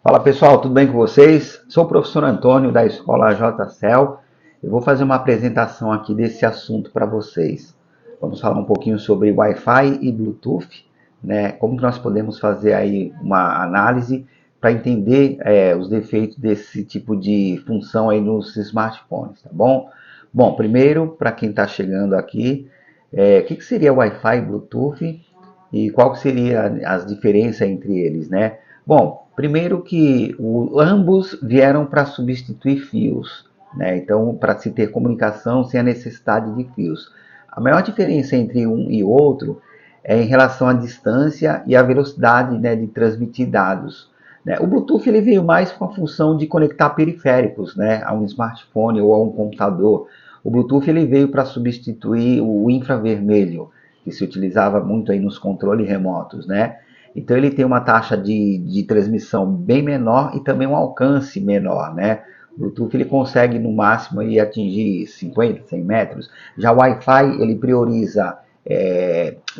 Fala pessoal, tudo bem com vocês? Sou o professor Antônio da Escola JCL. Eu vou fazer uma apresentação aqui desse assunto para vocês. Vamos falar um pouquinho sobre Wi-Fi e Bluetooth, né? Como que nós podemos fazer aí uma análise para entender os defeitos desse tipo de função aí nos smartphones, tá bom? Bom, primeiro, para quem está chegando aqui, o que seria Wi-Fi e Bluetooth e qual que seria as diferenças entre eles, né? Bom, primeiro que ambos vieram para substituir fios, né? Então, para se ter comunicação sem a necessidade de fios. A maior diferença entre um e outro é em relação à distância e à velocidade, né, de transmitir dados, né? O Bluetooth ele veio mais com a função de conectar periféricos, né, a um smartphone ou a um computador. O Bluetooth ele veio para substituir o infravermelho, que se utilizava muito aí nos controles remotos, né? Então ele tem uma taxa de transmissão bem menor e também um alcance menor, né? O Bluetooth ele consegue no máximo aí, atingir 50, 100 metros. Já o Wi-Fi ele prioriza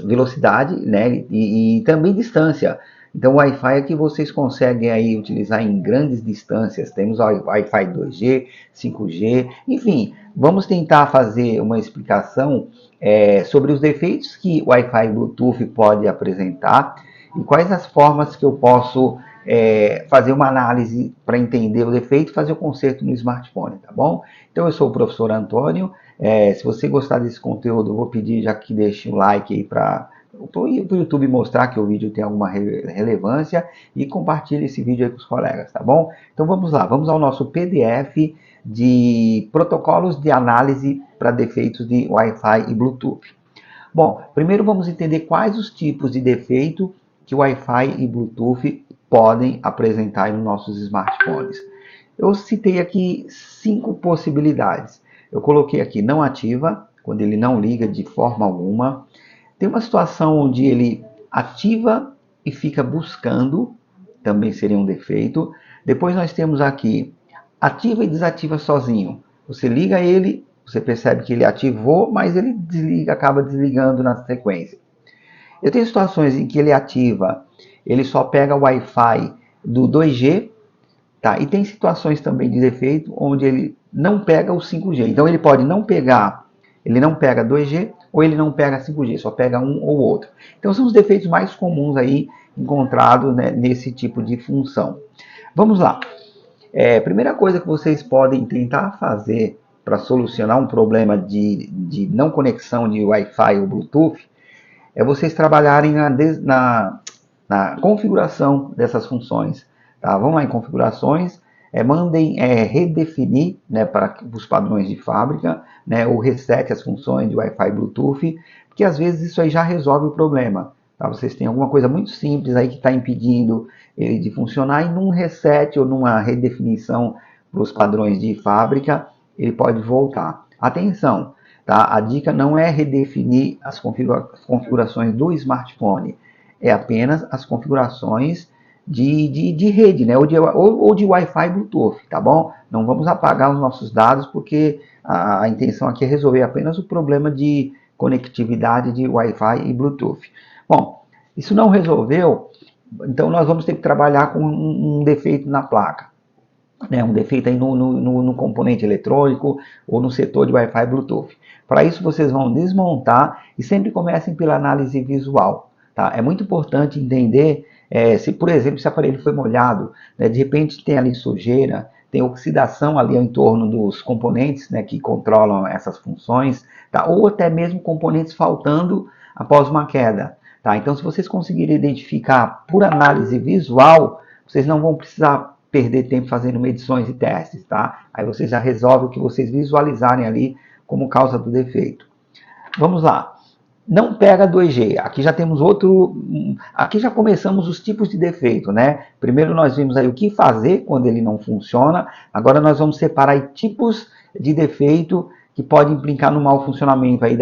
velocidade, né? E também distância. Então o Wi-Fi é que vocês conseguem aí utilizar em grandes distâncias. Temos o Wi-Fi 2G, 5G, enfim. Vamos tentar fazer uma explicação sobre os defeitos que o Wi-Fi e Bluetooth pode apresentar e quais as formas que eu posso fazer uma análise para entender o defeito e fazer o conserto no smartphone, tá bom? Então eu sou o professor Antônio. Se você gostar desse conteúdo, eu vou pedir já que deixe um like aí para o YouTube mostrar que o vídeo tem alguma relevância e compartilhe esse vídeo aí com os colegas, tá bom? Então vamos lá, vamos ao nosso PDF de protocolos de análise para defeitos de Wi-Fi e Bluetooth. Bom, primeiro vamos entender quais os tipos de defeito que o Wi-Fi e Bluetooth podem apresentar nos nossos smartphones. Eu citei aqui 5 possibilidades. Eu coloquei aqui não ativa, quando ele não liga de forma alguma. Tem uma situação onde ele ativa e fica buscando, também seria um defeito. Depois nós temos aqui ativa e desativa sozinho. Você liga ele, você percebe que ele ativou, mas ele desliga, acaba desligando na sequência. Eu tenho situações em que ele ativa, ele só pega o Wi-Fi do 2G, tá? E tem situações também de defeito onde ele não pega o 5G. Então ele pode não pegar, ele não pega 2G ou ele não pega 5G, só pega um ou outro. Então são os defeitos mais comuns aí encontrados, né, nesse tipo de função. Vamos lá. Primeira coisa que vocês podem tentar fazer para solucionar um problema de não conexão de Wi-Fi ou Bluetooth é vocês trabalharem na configuração dessas funções. Tá? Vão lá em configurações, mandem redefinir, né, para os padrões de fábrica, né, ou reset as funções de Wi-Fi e Bluetooth, porque às vezes isso aí já resolve o problema. Tá? Vocês têm alguma coisa muito simples aí que está impedindo ele de funcionar e num reset ou numa redefinição para os padrões de fábrica, ele pode voltar. Atenção! Tá? A dica não é redefinir as configurações do smartphone, é apenas as configurações de rede, né? ou de Wi-Fi e Bluetooth, tá bom? Não vamos apagar os nossos dados, porque a intenção aqui é resolver apenas o problema de conectividade de Wi-Fi e Bluetooth. Bom, isso não resolveu, então nós vamos ter que trabalhar com um defeito na placa. Um defeito aí no componente eletrônico ou no setor de Wi-Fi e Bluetooth. Para isso vocês vão desmontar e sempre comecem pela análise visual. Tá? É muito importante entender se, por exemplo, esse aparelho foi molhado, né, de repente tem ali sujeira, tem oxidação ali em torno dos componentes, né, que controlam essas funções, tá? Ou até mesmo componentes faltando após uma queda. Tá? Então, se vocês conseguirem identificar por análise visual, vocês não vão precisar perder tempo fazendo medições e testes, tá? Aí vocês já resolvem o que vocês visualizarem ali como causa do defeito. Vamos lá. Não pega 2G. Aqui já temos outro... Aqui já começamos os tipos de defeito, né? Primeiro nós vimos aí o que fazer quando ele não funciona. Agora nós vamos separar aí tipos de defeito que podem implicar no mau funcionamento aí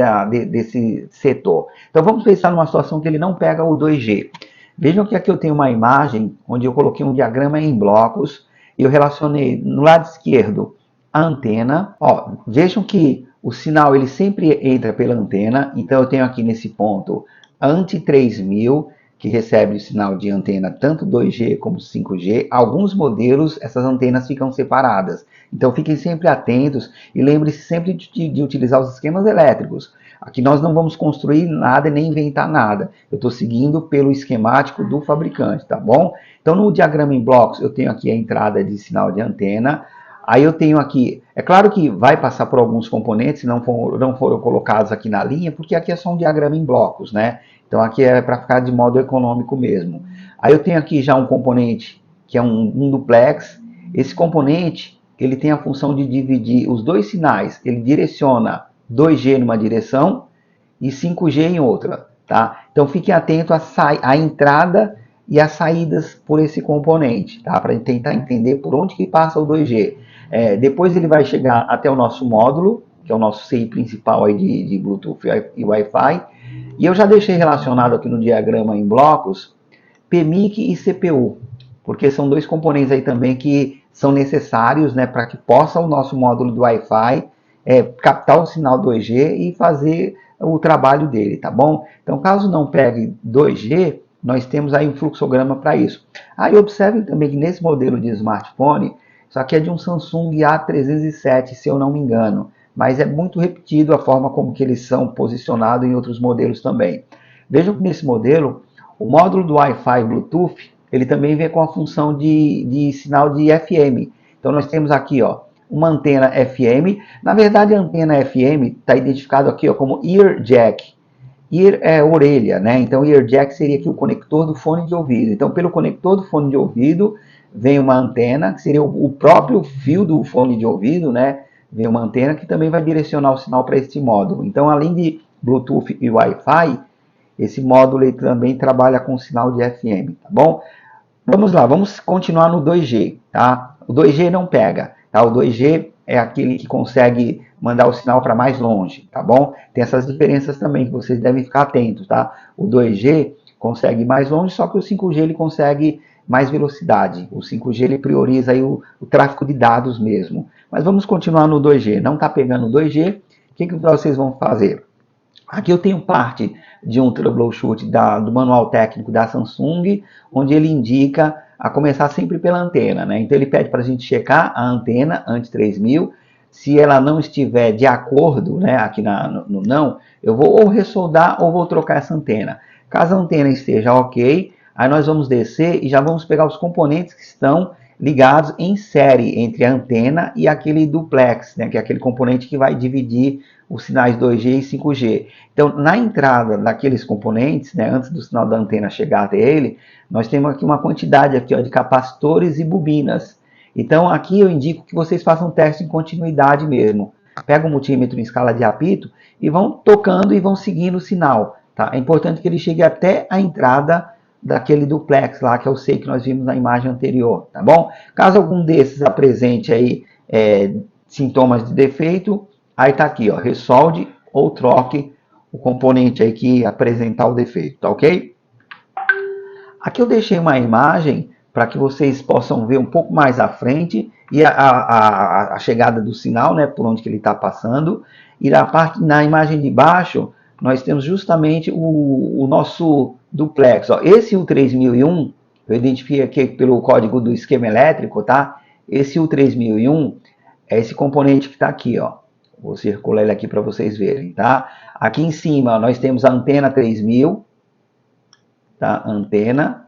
desse setor. Então vamos pensar numa situação que ele não pega o 2G. Vejam que aqui eu tenho uma imagem onde eu coloquei um diagrama em blocos e eu relacionei no lado esquerdo a antena. Ó, vejam que o sinal ele sempre entra pela antena, então eu tenho aqui nesse ponto ante 3000, que recebe o sinal de antena tanto 2G como 5G. Alguns modelos, essas antenas ficam separadas. Então fiquem sempre atentos e lembre-se sempre de utilizar os esquemas elétricos. Aqui nós não vamos construir nada e nem inventar nada. Eu estou seguindo pelo esquemático do fabricante, tá bom? Então no diagrama em blocos eu tenho aqui a entrada de sinal de antena. Aí eu tenho aqui, é claro que vai passar por alguns componentes, se não foram colocados aqui na linha, porque aqui é só um diagrama em blocos, né? Então aqui é para ficar de modo econômico mesmo. Aí eu tenho aqui já um componente que é um duplex. Esse componente ele tem a função de dividir os dois sinais. Ele direciona 2G numa direção e 5G em outra, tá? Então fiquem atentos à entrada e as saídas por esse componente, tá? Para tentar entender por onde que passa o 2G. Depois ele vai chegar até o nosso módulo, que é o nosso CI principal aí de Bluetooth e Wi-Fi. E eu já deixei relacionado aqui no diagrama em blocos PMIC e CPU, porque são dois componentes aí também que são necessários, né, para que possa o nosso módulo do Wi-Fi captar o sinal 2G e fazer o trabalho dele, tá bom? Então, caso não pegue 2G, nós temos aí um fluxograma para isso. Aí observem também que nesse modelo de smartphone, isso aqui é de um Samsung A307, se eu não me engano, mas é muito repetido a forma como que eles são posicionados em outros modelos também. Vejam que nesse modelo, o módulo do Wi-Fi Bluetooth, ele também vem com a função de sinal de FM. Então nós temos aqui, ó, uma antena FM. Na verdade, a antena FM está identificado aqui, ó, como ear jack. Ear é orelha, né? Então ear jack seria aqui o conector do fone de ouvido. Então pelo conector do fone de ouvido vem uma antena, que seria o próprio fio do fone de ouvido, né? Vem uma antena que também vai direcionar o sinal para este módulo. Então, além de Bluetooth e Wi-Fi, esse módulo ele também trabalha com sinal de FM, tá bom? Vamos lá, vamos continuar no 2G, tá? O 2G não pega, tá? O 2G é aquele que consegue mandar o sinal para mais longe, tá bom? Tem essas diferenças também que vocês devem ficar atentos, tá? O 2G consegue ir mais longe, só que o 5G ele consegue mais velocidade. O 5G ele prioriza aí o tráfego de dados mesmo. Mas vamos continuar no 2G. Não está pegando o 2G, o que vocês vão fazer? Aqui eu tenho parte de um troubleshoot do manual técnico da Samsung, onde ele indica a começar sempre pela antena, né? Então ele pede para a gente checar a antena antes 3000. Se ela não estiver de acordo, né, aqui no não, eu vou ou ressoldar ou vou trocar essa antena. Caso a antena esteja ok, aí nós vamos descer e já vamos pegar os componentes que estão ligados em série entre a antena e aquele duplex, né, que é aquele componente que vai dividir os sinais 2G e 5G. Então, na entrada daqueles componentes, né, antes do sinal da antena chegar até ele, nós temos aqui uma quantidade aqui, ó, de capacitores e bobinas. Então, aqui eu indico que vocês façam um teste em continuidade mesmo. Pega o multímetro em escala de apito e vão tocando e vão seguindo o sinal. Tá? É importante que ele chegue até a entrada daquele duplex lá, que eu sei que nós vimos na imagem anterior, tá bom? Caso algum desses apresente aí sintomas de defeito, aí tá aqui, ó, ressolde ou troque o componente aí que apresentar o defeito, tá ok? Aqui eu deixei uma imagem para que vocês possam ver um pouco mais à frente e a chegada do sinal, né, por onde que ele está passando. E na imagem de baixo, nós temos justamente o nosso duplex. Ó. Esse U3001, eu identifiquei aqui pelo código do esquema elétrico, tá? Esse U3001 é esse componente que está aqui, ó. Vou circular ele aqui para vocês verem, tá? Aqui em cima nós temos a antena 3000, tá? Antena.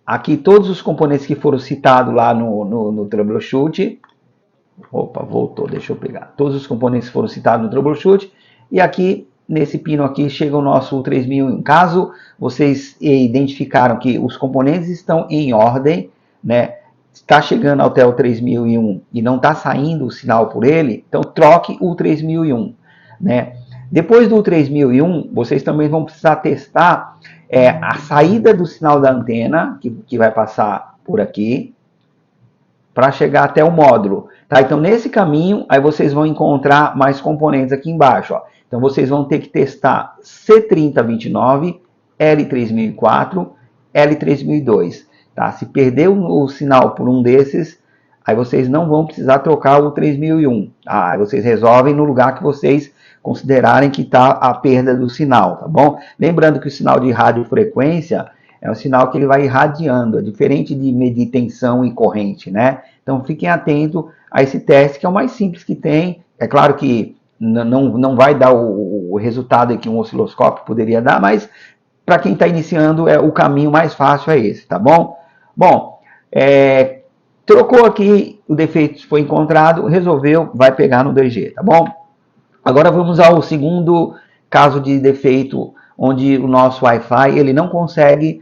Aqui todos os componentes que foram citados lá no troubleshoot. Opa, voltou, deixa eu pegar. Todos os componentes foram citados no troubleshoot. E aqui, nesse pino aqui, chega o nosso 3001. Caso vocês identificaram que os componentes estão em ordem, né? Está chegando até o 3001 e não está saindo o sinal por ele, então troque o 3001, né? Depois do 3001, vocês também vão precisar testar a saída do sinal da antena, que vai passar por aqui, para chegar até o módulo. Tá? Então, nesse caminho, aí vocês vão encontrar mais componentes aqui embaixo. Ó. Então, vocês vão ter que testar C3029, L3004, L3002. Tá? Se perder o sinal por um desses, aí vocês não vão precisar trocar o 3001. Tá? Aí vocês resolvem no lugar que vocês considerarem que está a perda do sinal, tá bom? Lembrando que o sinal de radiofrequência é um sinal que ele vai irradiando, é diferente de medir tensão e corrente, né? Então fiquem atentos a esse teste, que é o mais simples que tem. É claro que não vai dar o resultado que um osciloscópio poderia dar, mas para quem está iniciando, o caminho mais fácil é esse, tá bom? Bom, trocou aqui, o defeito foi encontrado, resolveu, vai pegar no 2G, tá bom? Agora vamos ao segundo caso de defeito, onde o nosso Wi-Fi ele não consegue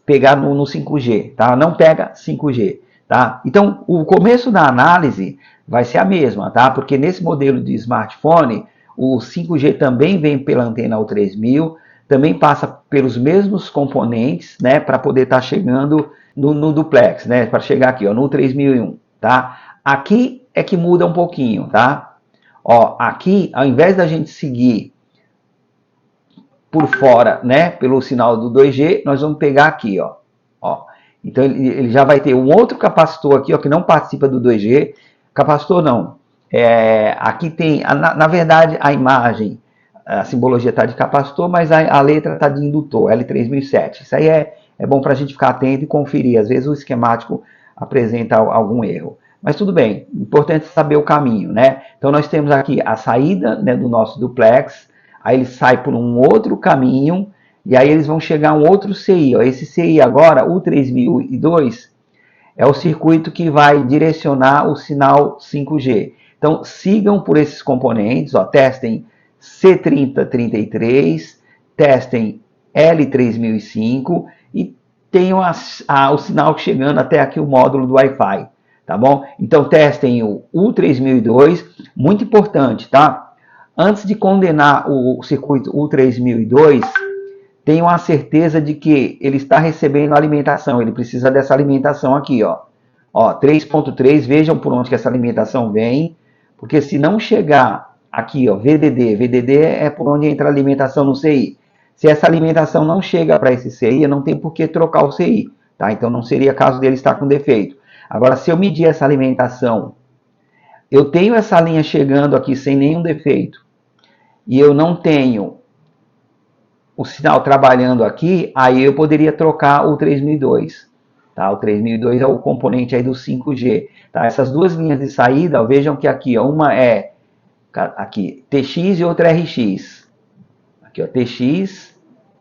pegar no 5G, tá? Não pega 5G, tá? Então, o começo da análise vai ser a mesma, tá? Porque nesse modelo de smartphone, o 5G também vem pela antena U3000, também passa pelos mesmos componentes, né? Para poder estar chegando no duplex, né? Para chegar aqui, ó, no 3001, tá? Aqui é que muda um pouquinho, tá? Ó, aqui, ao invés da gente seguir por fora, né, pelo sinal do 2G, nós vamos pegar aqui, ó. Então ele já vai ter um outro capacitor aqui, ó, que não participa do 2G. Capacitor não. Aqui tem, na verdade, a imagem, a simbologia está de capacitor, mas a letra está de indutor, L3007. Isso aí é bom para a gente ficar atento e conferir. Às vezes o esquemático apresenta algum erro. Mas tudo bem, importante saber o caminho, né? Então nós temos aqui a saída, né, do nosso duplex, aí ele sai por um outro caminho, e aí eles vão chegar a um outro CI. Ó. Esse CI agora, o 3002, é o circuito que vai direcionar o sinal 5G. Então sigam por esses componentes, ó, testem C3033, testem L3005 e tenham o sinal chegando até aqui o módulo do Wi-Fi. Tá bom? Então testem o U3002, muito importante, tá? Antes de condenar o circuito U3002, tenham a certeza de que ele está recebendo alimentação, ele precisa dessa alimentação aqui, ó. Ó, 3.3, vejam por onde que essa alimentação vem, porque se não chegar aqui, ó, VDD é por onde entra a alimentação no CI. Se essa alimentação não chega para esse CI, não tem por que trocar o CI, tá? Então não seria caso dele estar com defeito. Agora, se eu medir essa alimentação, eu tenho essa linha chegando aqui sem nenhum defeito, e eu não tenho o sinal trabalhando aqui, aí eu poderia trocar o 3002. Tá? O 3002 é o componente aí do 5G. Tá? Essas duas linhas de saída, vejam que aqui, ó, uma é aqui, TX e outra RX. Aqui, ó, TX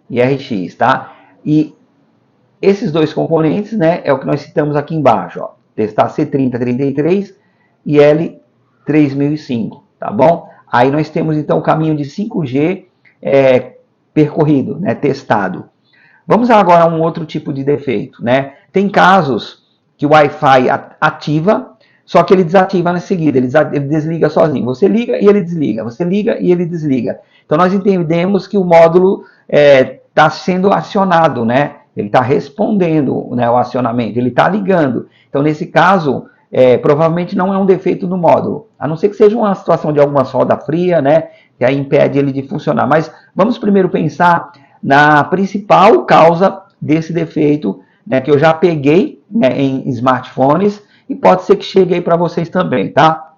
e RX, tá? E esses dois componentes, né, é o que nós citamos aqui embaixo, ó. Testar C3033 e L3005, tá bom? Aí nós temos então o caminho de 5G percorrido, né, testado. Vamos agora a um outro tipo de defeito, né? Tem casos que o Wi-Fi ativa, só que ele desativa na seguida, ele desliga sozinho. Você liga e ele desliga, você liga e ele desliga. Então nós entendemos que o módulo está sendo acionado, né? Ele está respondendo, né, o acionamento, ele está ligando. Então nesse caso, provavelmente não é um defeito no módulo, a não ser que seja uma situação de alguma solda fria, né? Que aí impede ele de funcionar. Mas vamos primeiro pensar na principal causa desse defeito, né, que eu já peguei, né, em smartphones, e pode ser que chegue aí para vocês também, tá?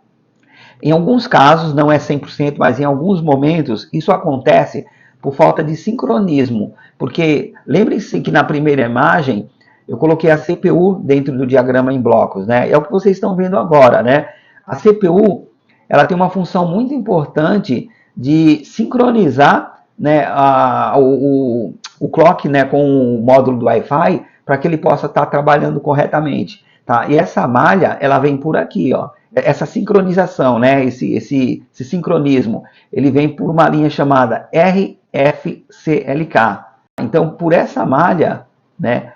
Em alguns casos, não é 100%, mas em alguns momentos, isso acontece por falta de sincronismo. Porque lembrem-se que na primeira imagem, eu coloquei a CPU dentro do diagrama em blocos, né? É o que vocês estão vendo agora, né? A CPU, ela tem uma função muito importante de sincronizar, né, o clock, né, com o módulo do Wi-Fi para que ele possa estar trabalhando corretamente, tá? E essa malha, ela vem por aqui, ó. Essa sincronização, né, esse sincronismo, ele vem por uma linha chamada RFCLK. Então, por essa malha, né,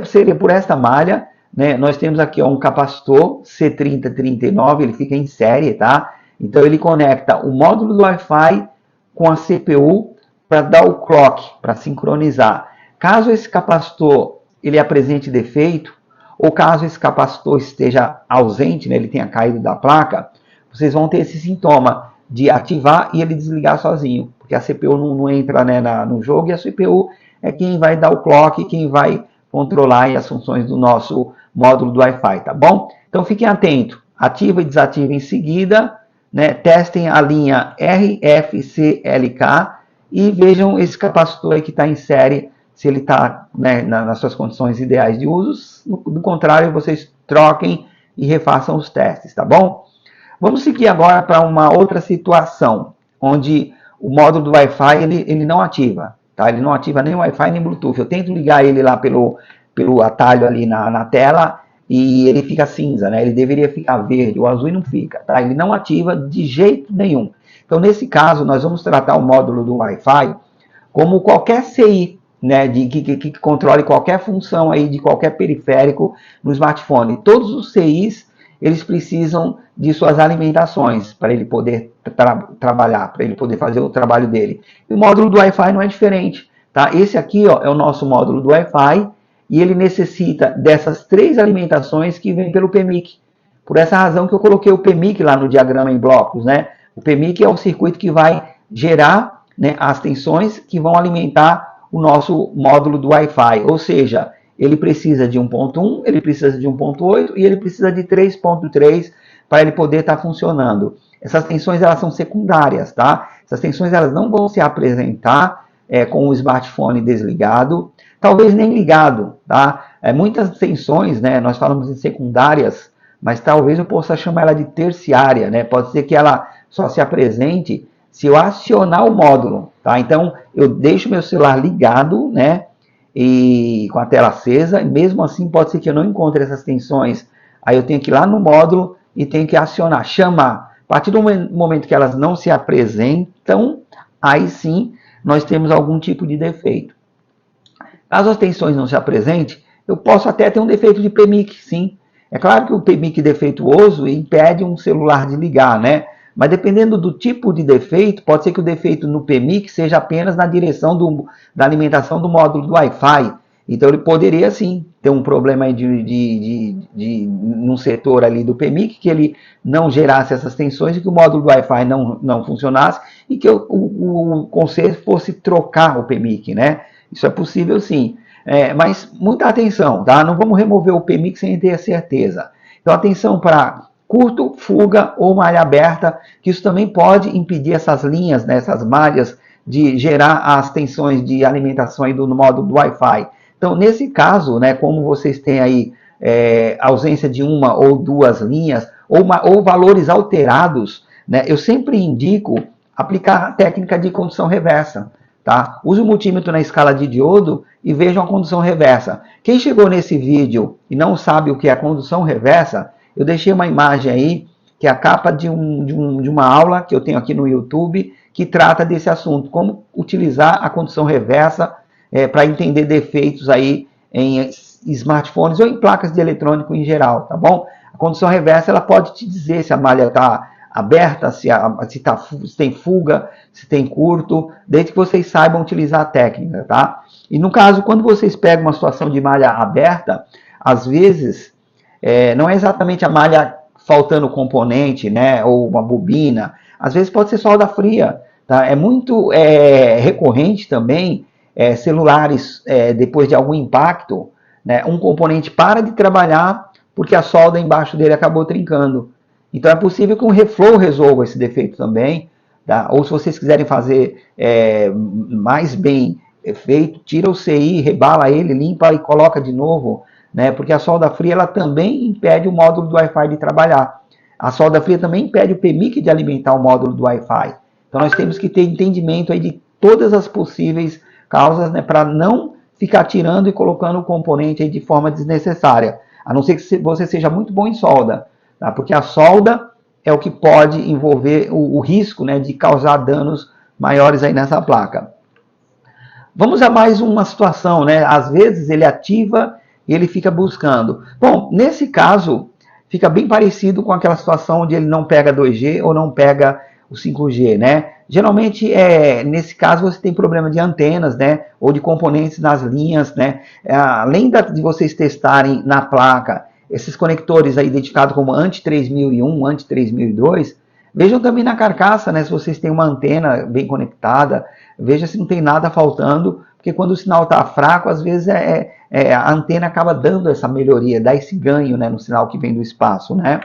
seria por essa malha, né, nós temos aqui, ó, um capacitor C3039, ele fica em série, tá? Então ele conecta o módulo do Wi-Fi com a CPU para dar o clock, para sincronizar. Caso esse capacitor ele apresente defeito, ou caso esse capacitor esteja ausente, né, ele tenha caído da placa, vocês vão ter esse sintoma de ativar e ele desligar sozinho, porque a CPU não entra, né, no jogo, e a CPU é quem vai dar o clock, quem vai controlar as funções do nosso módulo do Wi-Fi, tá bom? Então fiquem atentos ativa e desativa em seguida, né? Testem a linha RFCLK e vejam esse capacitor aí que está em série, se ele está, né, nas suas condições ideais de uso. Do contrário, vocês troquem e refaçam os testes, tá bom? Vamos seguir agora para uma outra situação, onde o módulo do Wi-Fi ele não ativa, tá? Ele não ativa nem Wi-Fi nem Bluetooth. Eu tento ligar ele lá pelo atalho ali na tela e ele fica cinza, né? Ele deveria ficar verde ou azul e não fica, tá? Ele não ativa de jeito nenhum. Então, nesse caso, nós vamos tratar o módulo do Wi-Fi como qualquer CI, né, que controle qualquer função aí de qualquer periférico no smartphone. Todos os CIs eles precisam de suas alimentações para ele poder trabalhar, para ele poder fazer o trabalho dele. E o módulo do Wi-Fi não é diferente, tá? Esse aqui, ó, é o nosso módulo do Wi-Fi e ele necessita dessas 3 alimentações que vêm pelo PMIC. Por essa razão que eu coloquei o PMIC lá no diagrama em blocos, né? O PMIC é o circuito que vai gerar, né, as tensões que vão alimentar o nosso módulo do Wi-Fi, ou seja, ele precisa de 1.1, ele precisa de 1.8 e ele precisa de 3.3 para ele poder estar funcionando. Essas tensões elas são secundárias, tá? Essas tensões elas não vão se apresentar com o smartphone desligado, talvez nem ligado, tá? Muitas tensões, né, nós falamos em secundárias, mas talvez eu possa chamar ela de terciária, né? Pode ser que ela só se apresente se eu acionar o módulo, tá? Então eu deixo meu celular ligado, né? E com a tela acesa, e mesmo assim pode ser que eu não encontre essas tensões. Aí eu tenho que ir lá no módulo e tenho que acionar, chamar. A partir do momento que elas não se apresentam, aí sim nós temos algum tipo de defeito. Caso as tensões não se apresentem, eu posso até ter um defeito de PMIC, sim. É claro que o PMIC defeituoso impede um celular de ligar, né? Mas dependendo do tipo de defeito, pode ser que o defeito no PMIC seja apenas na direção da alimentação do módulo do Wi-Fi. Então ele poderia sim ter um problema aí num setor ali do PMIC, que ele não gerasse essas tensões e que o módulo do Wi-Fi não funcionasse e que o conserto fosse trocar o PMIC, né? Isso é possível sim. Mas muita atenção, tá? Não vamos remover o PMIC sem ter a certeza. Então atenção para curto, fuga ou malha aberta, que isso também pode impedir essas linhas, né, essas malhas, de gerar as tensões de alimentação aí do módulo do Wi-Fi. Então, nesse caso, né, como vocês têm aí ausência de uma ou 2 linhas, ou valores alterados, né, eu sempre indico aplicar a técnica de condução reversa. Tá? Use o multímetro na escala de diodo e veja a condução reversa. Quem chegou nesse vídeo e não sabe o que é a condução reversa, eu deixei uma imagem aí, que é a capa de uma aula que eu tenho aqui no YouTube, que trata desse assunto, como utilizar a condução reversa para entender defeitos aí em smartphones ou em placas de eletrônico em geral, tá bom? A condução reversa ela pode te dizer se a malha está aberta, se tem fuga, se tem curto, desde que vocês saibam utilizar a técnica, tá? E no caso, quando vocês pegam uma situação de malha aberta, às vezes não é exatamente a malha faltando componente, né, ou uma bobina, às vezes pode ser solda fria, tá? É muito recorrente também celulares, depois de algum impacto, né, um componente para de trabalhar porque a solda embaixo dele acabou trincando. Então é possível que um reflow resolva esse defeito também, tá? Ou se vocês quiserem fazer mais bem feito, tira o CI, rebala ele, limpa e coloca de novo, né? Porque a solda fria ela também impede o módulo do Wi-Fi de trabalhar. A solda fria também impede o PMIC de alimentar o módulo do Wi-Fi. Então nós temos que ter entendimento aí de todas as possíveis causas, né, para não ficar tirando e colocando o componente aí de forma desnecessária. A não ser que você seja muito bom em solda, tá? Porque a solda é o que pode envolver o risco, né, de causar danos maiores aí nessa placa. Vamos a mais uma situação, né? Às vezes ele ativa e ele fica buscando. Bom, nesse caso, fica bem parecido com aquela situação onde ele não pega 2G ou não pega o 5G, né? Geralmente, nesse caso, você tem problema de antenas, né? Ou de componentes nas linhas, né? Além de vocês testarem na placa esses conectores aí identificados como ANT3001, ANT3002, vejam também na carcaça, né? Se vocês têm uma antena bem conectada, veja se não tem nada faltando, porque quando o sinal está fraco, às vezes a antena acaba dando essa melhoria, dá esse ganho, né, no sinal que vem do espaço, né?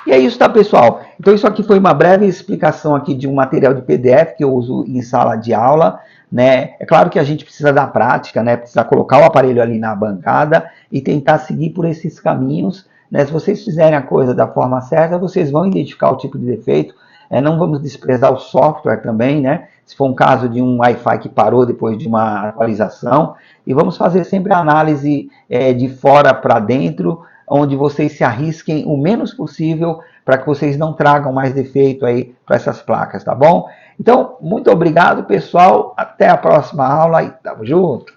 E é isso, tá, pessoal? Então isso aqui foi uma breve explicação aqui de um material de PDF que eu uso em sala de aula, né? É claro que a gente precisa da prática, né? Precisa colocar o aparelho ali na bancada e tentar seguir por esses caminhos, né? Se vocês fizerem a coisa da forma certa, vocês vão identificar o tipo de defeito. Não vamos desprezar o software também, né? Se for um caso de um Wi-Fi que parou depois de uma atualização. E vamos fazer sempre a análise de fora para dentro, onde vocês se arrisquem o menos possível para que vocês não tragam mais defeito aí para essas placas, tá bom? Então, muito obrigado, pessoal. Até a próxima aula e tamo junto.